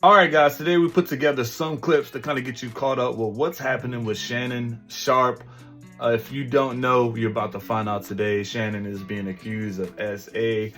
All right, guys, today we put together some clips to kind of get you caught up with what's happening with Shannon Sharpe. If you don't know, you're about to find out today. Shannon is being accused of SA.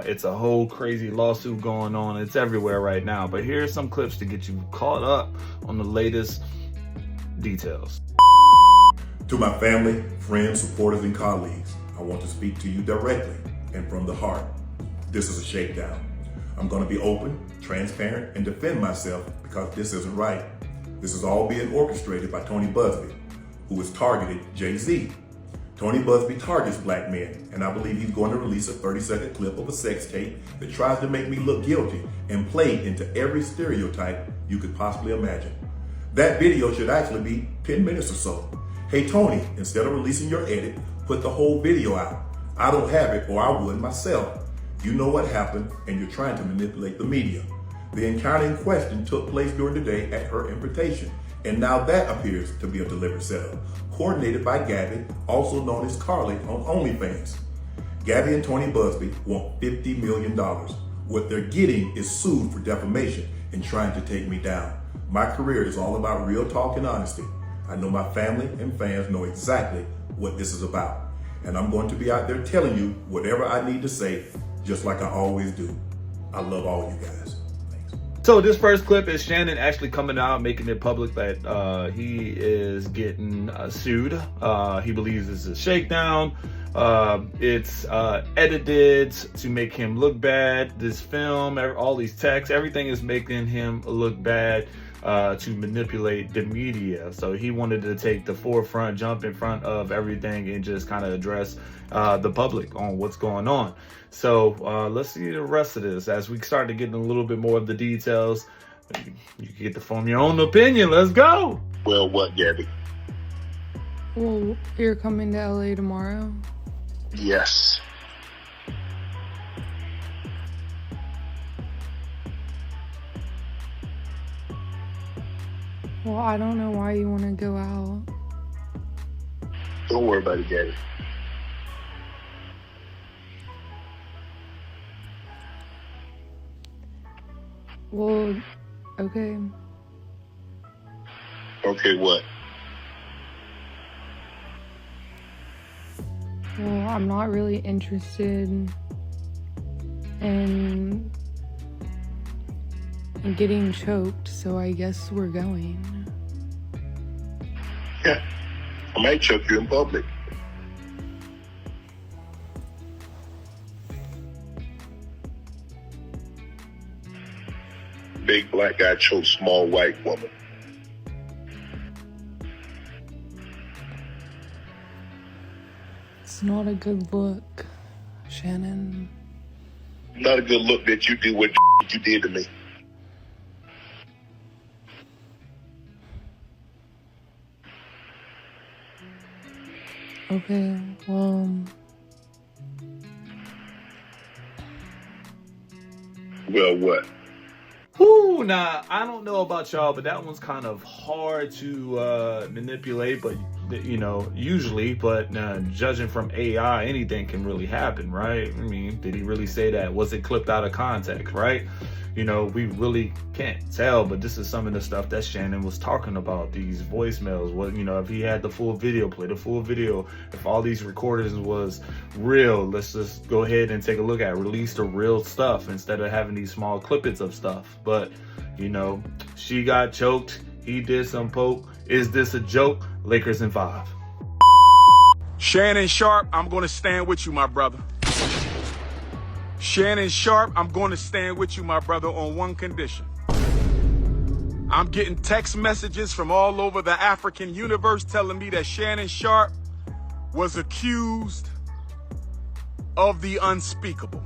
It's a whole crazy lawsuit going on. It's everywhere right now. But here's some clips to get you caught up on the latest details. To my family, friends, supporters, and colleagues, I want to speak to you directly and from the heart. This is a shakedown. I'm going to be open, transparent, and defend myself because this isn't right. This is all being orchestrated by Tony Buzbee, who has targeted Jay-Z. Tony Buzbee targets black men, and I believe he's going to release a 30-second clip of a sex tape that tries to make me look guilty and play into every stereotype you could possibly imagine. That video should actually be 10 minutes or so. Hey Tony, instead of releasing your edit, put the whole video out. I don't have it, or I would myself. You know what happened, and you're trying to manipulate the media. The encounter in question took place during the day at her invitation, and now that appears to be a deliberate setup, coordinated by Gabby, also known as Carly on OnlyFans. Gabby and Tony Buzbee want $50 million. What they're getting is sued for defamation and trying to take me down. My career is all about real talk and honesty. I know my family and fans know exactly what this is about, and I'm going to be out there telling you whatever I need to say, just like I always do. I love all you guys. Thanks. So this first clip is Shannon actually coming out, making it public that he is getting sued. He believes it's a shakedown. It's edited to make him look bad. This film, all these texts, everything is making him look bad to manipulate the media. So he wanted to take the forefront, jump in front of everything, and just kind of address the public on what's going on. So let's see the rest of this as we start to get a little bit more of the details. You can get to form your own opinion. Let's go. Well, what, Gabby? Well, you're coming to LA tomorrow? Yes. Well, I don't know why you want to go out. Don't worry about it, Gabby. Well, okay. Okay, what? Well, I'm not really interested in getting choked, so I guess we're going. Yeah. I might choke you in public. Big black guy chokes small white woman. It's not a good look, Shannon. Not a good look that you did what you did to me. Okay, well... Well, what? Whew, now, I don't know about y'all, but that one's kind of hard to manipulate, but, you know, usually, but judging from AI, anything can really happen, right? I mean, did he really say that? Was it clipped out of context, right? You know, we really can't tell, but this is some of the stuff that Shannon was talking about, these voicemails. What, you know, if he had the full video, play the full video. If all these recordings was real, let's just go ahead and take a look at, release the real stuff instead of having these small clippets of stuff. But, you know, she got choked. He did some poke. Is this a joke? Lakers in 5. Shannon Sharpe, I'm going to stand with you, my brother. Shannon Sharpe, I'm going to stand with you, my brother, on one condition. I'm getting text messages from all over the African universe telling me that Shannon Sharpe was accused of the unspeakable.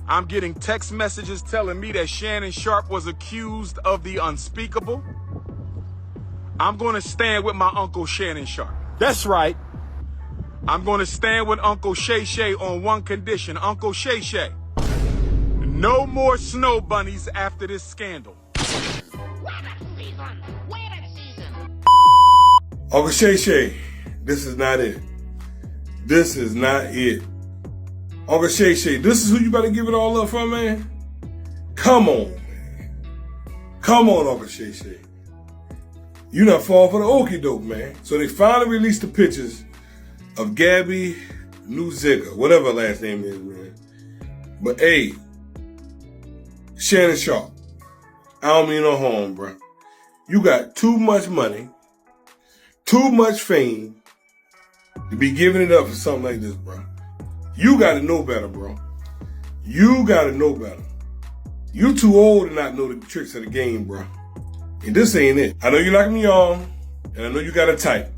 I'm getting text messages telling me that Shannon Sharpe was accused of the unspeakable. I'm going to stand with my Uncle Shannon Sharpe. That's right. I'm going to stand with Uncle Shay Shay on one condition. Uncle Shay Shay, no more snow bunnies after this scandal. Uncle Shay Shay, this is not it. This is not it. Uncle Shay Shay, this is who you better give it all up for, man? Come on, man. Come on, Uncle Shay Shay. You not fall for the okie doke, man. So they finally released the pictures of Gabby Newziger, whatever her last name is, man. But hey, Shannon Sharpe, I don't mean no harm, bro. You got too much money, too much fame to be giving it up for something like this, bro. You got to know better, bro. You got to know better. You too old to not know the tricks of the game, bro. And this ain't it. I know you like me young, and I know you got a type.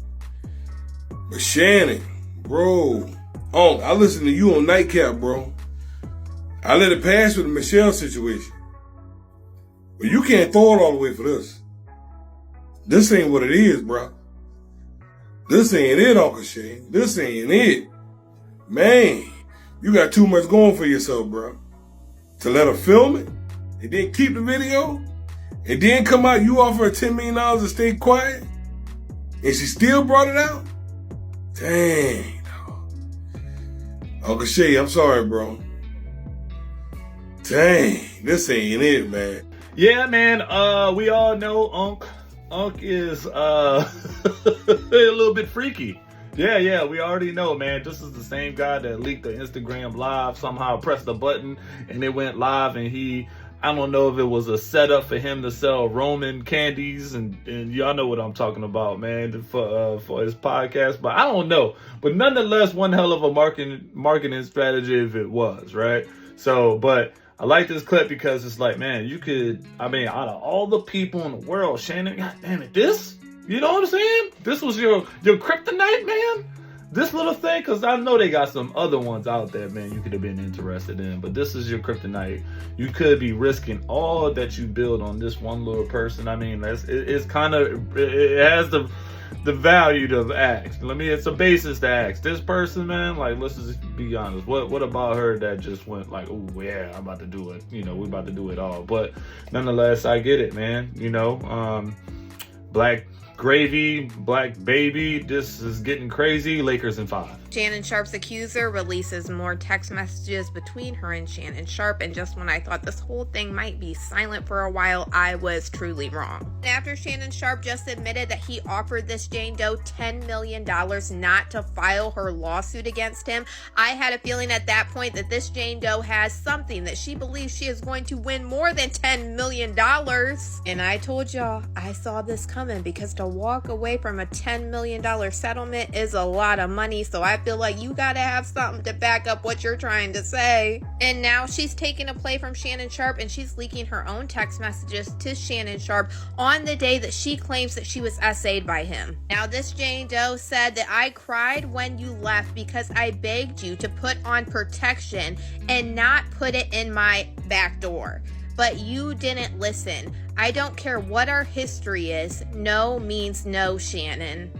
But Shannon, bro, I listened to you on Nightcap, bro. I let it pass with the Michelle situation. But you can't throw it all the way for this. This ain't what it is, bro. This ain't it, Uncle Shay. This ain't it. Man, you got too much going for yourself, bro. To let her film it, and then keep the video, and then come out, you offer her $10 million to stay quiet, and she still brought it out? Dang. Uncle Shay, I'm sorry, bro. Dang, this ain't it, man. Yeah, man, we all know Unc is a little bit freaky. Yeah, we already know, man. This is the same guy that leaked the Instagram live, somehow pressed the button and it went live, and I don't know if it was a setup for him to sell Roman candies, and y'all know what I'm talking about, man, for his podcast, but I don't know. But nonetheless, one hell of a marketing strategy if it was, right? So, but I like this clip because it's like, man, out of all the people in the world, Shannon, God damn it, this? You know what I'm saying? This was your kryptonite, man? This little thing? Because I know they got some other ones out there, man, you could have been interested in. But this is your kryptonite. You could be risking all that you build on this one little person. I mean, it's kind of, it has the value to ask. It's a basis to ask. This person, man, like, let's just be honest. What about her that just went like, oh, yeah, I'm about to do it. You know, we're about to do it all. But nonetheless, I get it, man. You know, Black Gravy, Black Baby, this is getting crazy. Lakers in 5. Shannon Sharpe's Accuser releases more text messages between her and Shannon Sharpe, and just when I thought this whole thing might be silent for a while, I was truly wrong. After Shannon Sharpe just admitted that he offered this Jane Doe $10 million not to file her lawsuit against him, I had a feeling at that point that this Jane Doe has something, that she believes she is going to win more than $10 million. And I told y'all, I saw this coming, because to walk away from a $10 million settlement is a lot of money, so I feel like you gotta have something to back up what you're trying to say. And now she's taking a play from Shannon Sharpe, and she's leaking her own text messages to Shannon Sharpe on the day that she claims that she was essayed by him. Now, this Jane Doe said that I cried when you left because I begged you to put on protection and not put it in my back door. But you didn't listen. I don't care what our history is. No means no, Shannon.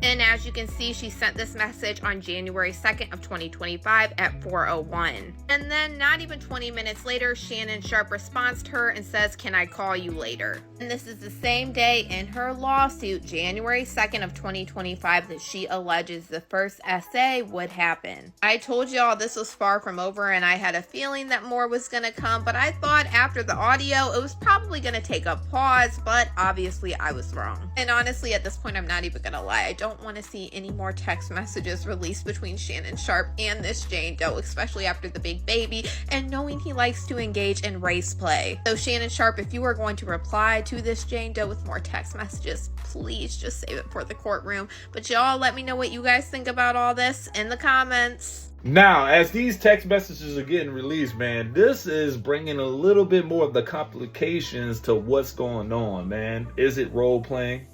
And as you can see, she sent this message on January 2nd of 2025 at 4:01. And then not even 20 minutes later, Shannon Sharpe responds to her and says, "Can I call you later?" And this is the same day in her lawsuit, January 2nd of 2025, that she alleges the first essay would happen. I told y'all this was far from over, and I had a feeling that more was gonna come, but I thought after the audio, it was probably gonna take a pause, but obviously I was wrong. And honestly, at this point, I'm not even gonna lie, I don't want to see any more text messages released between Shannon Sharpe and this Jane Doe, especially after the big baby and knowing he likes to engage in race play. So Shannon Sharpe, if you are going to reply to this Jane Doe with more text messages, please just save it for the courtroom. But y'all, let me know what you guys think about all this in the comments. Now, as these text messages are getting released, man, this is bringing a little bit more of the complications to what's going on, man. Is it role playing?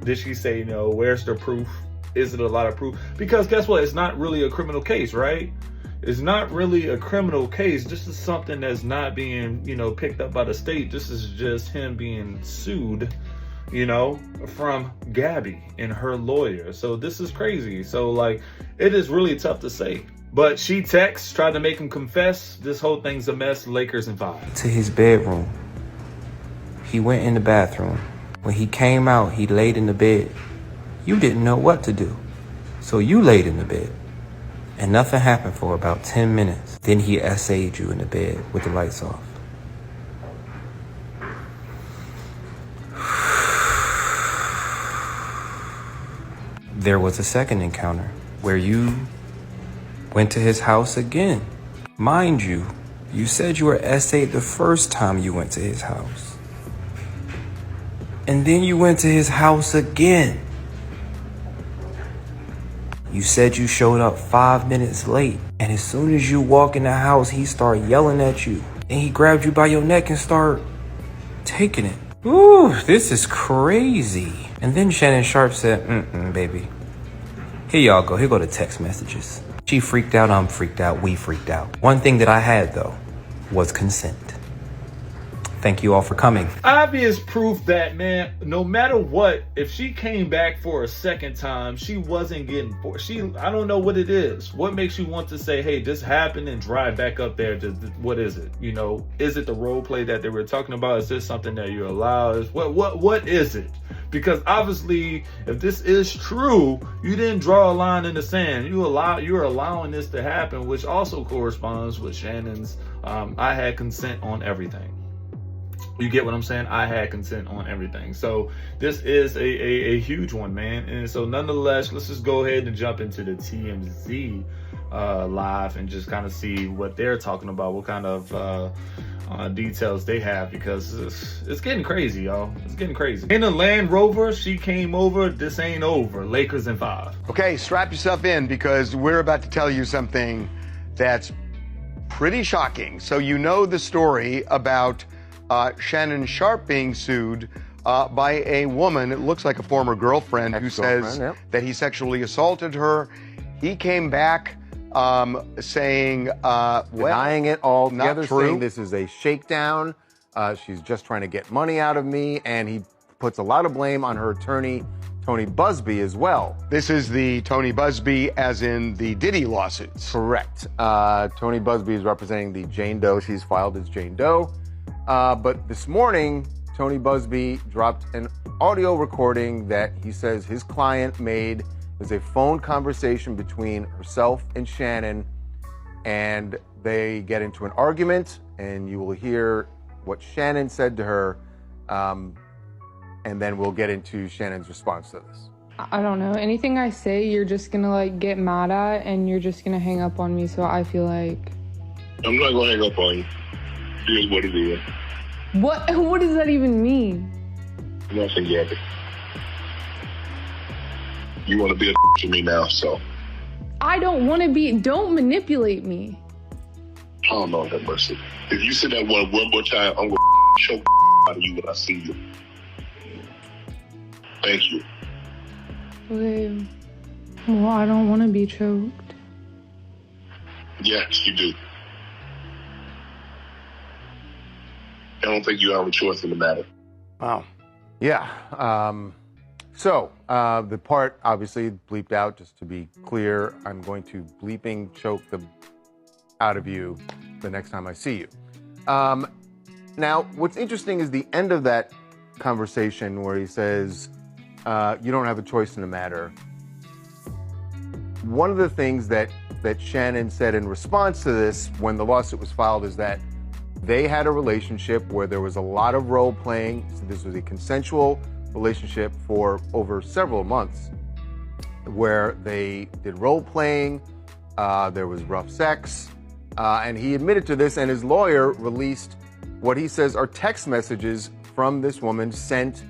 Did she say no? Where's the proof? Is it a lot of proof? Because guess what? It's not really a criminal case, right? It's not really a criminal case. This is something that's not being, picked up by the state. This is just him being sued, from Gabby and her lawyer. So this is crazy. So, it is really tough to say. But she texts, tried to make him confess. This whole thing's a mess. Lakers in 5. To his bedroom. He went in the bathroom. When he came out, he laid in the bed. You didn't know what to do, so you laid in the bed. And nothing happened for about 10 minutes. Then he essayed you in the bed with the lights off. there was a second encounter where you went to his house again. Mind you, you said you were SA'd the first time you went to his house. And then you went to his house again. You said you showed up 5 minutes late. And as soon as you walk in the house, he started yelling at you. And he grabbed you by your neck and started taking it. Ooh, this is crazy. And then Shannon Sharpe said, baby. Here y'all go. Here go the text messages. She freaked out, I'm freaked out, we freaked out. One thing that I had, though, was consent. Thank you all for coming. Obvious proof that, man, no matter what, if she came back for a second time, she wasn't getting I don't know what it is. What makes you want to say, hey, this happened and drive back up there? What is it? You know, is it the role play that they were talking about? Is this something that you're allowed? What is it? Because obviously, if this is true, you didn't draw a line in the sand. You're allowing this to happen, which also corresponds with Shannon's, I had consent on everything. You get what I'm saying? I had consent on everything. So this is a huge one, man. And so nonetheless, let's just go ahead and jump into the TMZ live and just kind of see what they're talking about, what kind of details they have, because it's getting crazy, y'all. It's getting crazy. In a Land Rover, she came over. This ain't over. Lakers in 5. Okay, strap yourself in, because we're about to tell you something that's pretty shocking. So you know the story about Shannon Sharpe being sued by a woman, it looks like a former girlfriend, who says that he sexually assaulted her. He came back saying, denying it altogether, not true. Saying this is a shakedown. She's just trying to get money out of me. And he puts a lot of blame on her attorney, Tony Busby, as well. This is the Tony Busby as in the Diddy lawsuits. Correct. Tony Busby is representing the Jane Doe. She's filed as Jane Doe. But this morning, Tony Busby dropped an audio recording that he says his client made. It was a phone conversation between herself and Shannon, and they get into an argument, and you will hear what Shannon said to her, and then we'll get into Shannon's response to this. I don't know. Anything I say, you're just gonna like get mad at, and you're just gonna hang up on me. So I feel like I'm not gonna hang up on you. Here's what it is. What does that even mean? Nothing yet. You want to be a to me now, so. I don't want to be. Don't manipulate me. Oh, Lord have mercy. If you say that one more time, I'm going to choke out of you when I see you. Thank you. Okay. Well, I don't want to be choked. Yes, you do. I don't think you have a choice in the matter. Wow. Yeah. So the part obviously bleeped out, just to be clear. I'm going to bleeping choke the out of you the next time I see you. Now, what's interesting is the end of that conversation where he says, you don't have a choice in the matter. One of the things that Shannon said in response to this when the lawsuit was filed is that they had a relationship where there was a lot of role playing. So this was a consensual relationship for over several months where they did role playing. There was rough sex. And he admitted to this, and his lawyer released what he says are text messages from this woman sent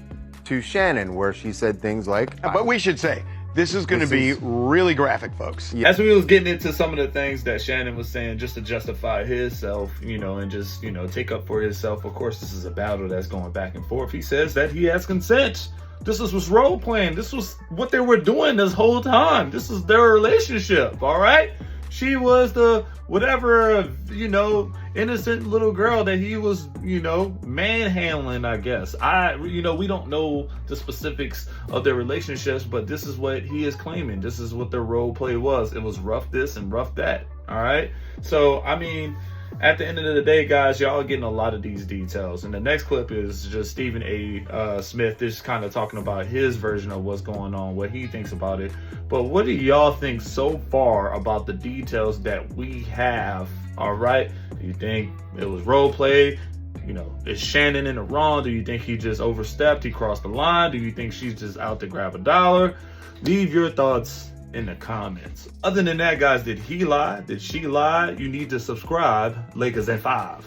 to Shannon, where she said things like... But we should say, this is going to be really graphic, folks. As we was getting into some of the things that Shannon was saying just to justify himself, and just, take up for himself. Of course, this is a battle that's going back and forth. He says that he has consent. This was role playing. This was what they were doing this whole time. This is their relationship, all right? She was the whatever, innocent little girl that he was, manhandling, I guess. We don't know the specifics of their relationships, but this is what he is claiming. This is what their role play was. It was rough this and rough that. All right. So, at the end of the day, guys, y'all are getting a lot of these details. And the next clip is just Stephen A. Smith just kind of talking about his version of what's going on, what he thinks about it. But what do y'all think so far about the details that we have? All right. Do you think it was role play? You know, is Shannon in the wrong? Do you think he just overstepped? He crossed the line? Do you think she's just out to grab a dollar? Leave your thoughts in the comments. Other than that, guys, did he lie? Did she lie? You need to subscribe. Lakers in 5.